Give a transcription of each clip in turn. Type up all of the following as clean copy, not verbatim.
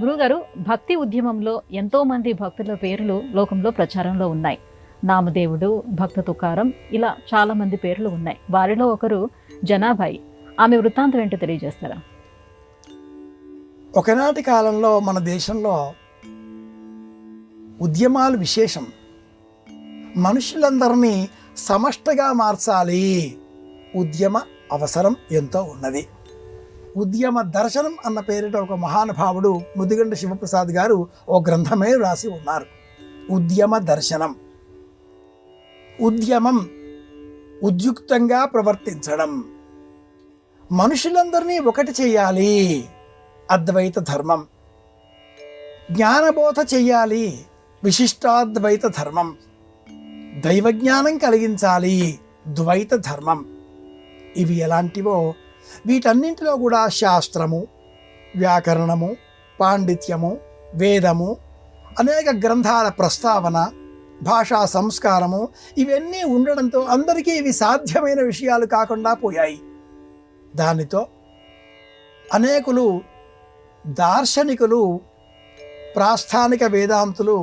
గురుగారు, భక్తి ఉద్యమంలో ఎంతో మంది భక్తుల పేర్లు లోకంలో ప్రచారంలో ఉన్నాయి. నామదేవుడు, భక్త తుకారం, ఇలా చాలా మంది పేర్లు ఉన్నాయి. వారిలో ఒకరు జనాభాయి. ఆమె వృత్తాంతం ఏంటో తెలియజేస్తారా? ఒకనాటి కాలంలో మన దేశంలో ఉద్యమాలు విశేషం. మనుషులందరినీ సమష్టిగా మార్చాలి. ఉద్యమ అవసరం ఎంతో ఉన్నది. ఉద్యమ దర్శనం అన్న పేరిట ఒక మహానుభావుడు ముదిగండ శివప్రసాద్ గారు ఓ గ్రంథమే రాసి ఉన్నారు. ఉద్యమ దర్శనం. ఉద్యమం ఉద్యుక్తంగా ప్రవర్తించడం, మనుషులందరినీ ఒకటి చేయాలి, అద్వైత ధర్మం. జ్ఞానబోధ చెయ్యాలి, విశిష్టాద్వైత ధర్మం. దైవజ్ఞానం కలిగించాలి, ద్వైత ధర్మం. ఇవి ఎలాంటివో వీటన్నింటిలో కూడా శాస్త్రము, వ్యాకరణము, పాండిత్యము, వేదము, అనేక గ్రంథాల ప్రస్తావన, భాషా సంస్కారము ఇవన్నీ ఉండడంతో అందరికీ ఇవి సాధ్యమైన విషయాలు కాకుండా పోయాయి. దానితో అనేకులు దార్శనికులు, ప్రాస్థానిక వేదాంతులు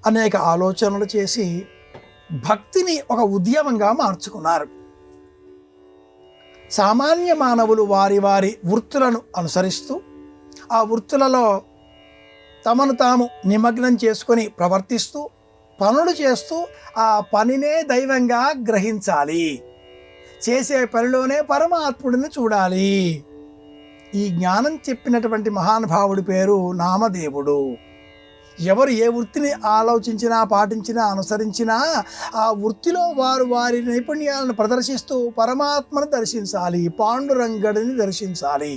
అనేక ఆలోచనలు చేసి భక్తిని ఒక ఉద్యమంగా మార్చుకున్నారు. సామాన్య మానవులు వారి వారి వృత్తులను అనుసరిస్తూ ఆ వృత్తులలో తమను తాము నిమగ్నం చేసుకొని ప్రవర్తిస్తూ పనులు చేస్తూ ఆ పనినే దైవంగా గ్రహించాలి. చేసే పనిలోనే పరమాత్ముడిని చూడాలి. ఈ జ్ఞానం చెప్పినటువంటి మహానుభావుడి పేరు నామదేవుడు. ఎవరు ఏ వృత్తిని ఆలోచించినా, పాటించినా, అనుసరించినా ఆ వృత్తిలో వారు వారి నైపుణ్యాలను ప్రదర్శిస్తూ పరమాత్మను దర్శించాలి, పాండురంగడిని దర్శించాలి.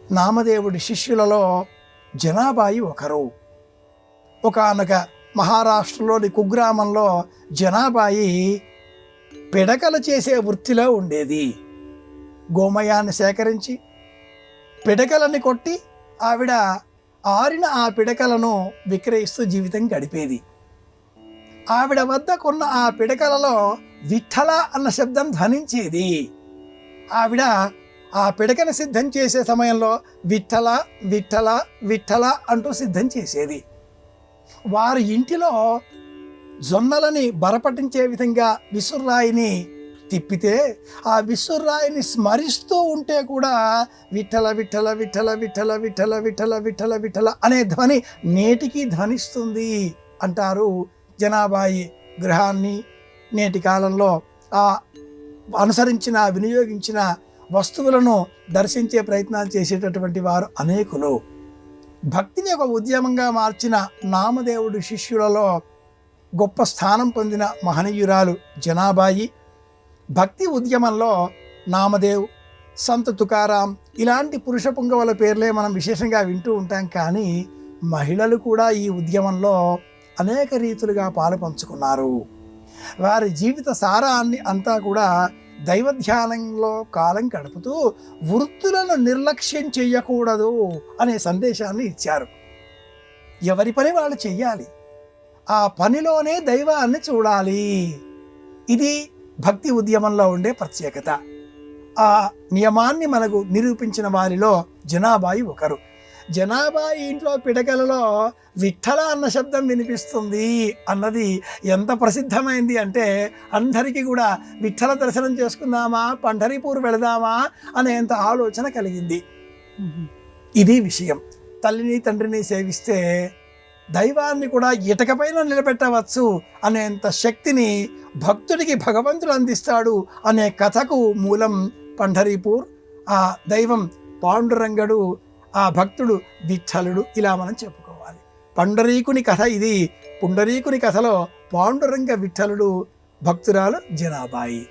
నామదేవుడి శిష్యులలో జనాభాయి ఒకరు. ఒకానొక మహారాష్ట్రలోని కుగ్రామంలో జనాభాయి పిడకలు చేసే వృత్తిలో ఉండేది. గోమయాన్ని సేకరించి పిడకలని కొట్టి ఆవిడ ఆరిన ఆ పిడకలను విక్రయిస్తూ జీవితం గడిపేది. ఆవిడ వద్ద కొన్న ఆ పిడకలలో విఠల అన్న శబ్దం ధ్వనించేది. ఆవిడ ఆ పిడకను సిద్ధం చేసే సమయంలో విఠల విఠల విఠల అంటూ సిద్ధం చేసేది. వారి ఇంటిలో జొన్నలని బరపటించే విధంగా విసుర్రాయిని తిప్పితే ఆ విసుర్రాయిని స్మరిస్తూ ఉంటే కూడా విఠల విఠల విఠల విఠల విఠల విఠల విఠల విఠల అనే ధ్వని నేటికి ధ్వనిస్తుంది అంటారు. జనాభాయి గృహాన్ని నేటి కాలంలో ఆ అనుసరించిన, వినియోగించిన వస్తువులను దర్శించే ప్రయత్నాలు చేసేటటువంటి వారు అనేకులు. భక్తిని ఒక ఉద్యమంగా మార్చిన నామదేవుడి శిష్యులలో గొప్ప స్థానం పొందిన మహనీయురాలు జనాభాయి. భక్తి ఉద్యమంలో నామదేవ్, సంత తుకారాం ఇలాంటి పురుష పుంగవుల పేర్లే మనం విశేషంగా వింటూ ఉంటాం. కానీ మహిళలు కూడా ఈ ఉద్యమంలో అనేక రీతులుగా పాలు పంచుకున్నారు. వారి జీవిత సారాన్ని అంతా కూడా దైవధ్యానంలో కాలం గడుపుతూ వృత్తులను నిర్లక్ష్యం చెయ్యకూడదు అనే సందేశాన్ని ఇచ్చారు. ఎవరి పని వాళ్ళు చెయ్యాలి, ఆ పనిలోనే దైవాన్ని చూడాలి. ఇది భక్తి ఉద్యమంలో ఉండే ప్రత్యేకత. ఆ నియమాన్ని మనకు నిరూపించిన వారిలో జనాభాయి ఒకరు. జనాభాయి ఇంట్లో పిడకలలో విఠల అన్న శబ్దం వినిపిస్తుంది అన్నది ఎంత ప్రసిద్ధమైంది అంటే అందరికీ కూడా విఠల దర్శనం చేసుకుందామా, పంఢరీపూర్ వెళదామా అనేంత ఆలోచన కలిగింది. ఇది విషయం. తల్లిని తండ్రిని సేవిస్తే దైవాన్ని కూడా ఇటకపైన నిలబెట్టవచ్చు అనేంత శక్తిని భక్తుడికి భగవంతుడు అందిస్తాడు అనే కథకు మూలం పంఢరీపూర్. ఆ దైవం పాండురంగడు, ఆ భక్తుడు విఠలుడు. ఇలా మనం చెప్పుకోవాలి. పండరీకుని కథ ఇది. పుండరీకుని కథలో పాండురంగ విఠలుడు, భక్తురాలు జనాభాయి.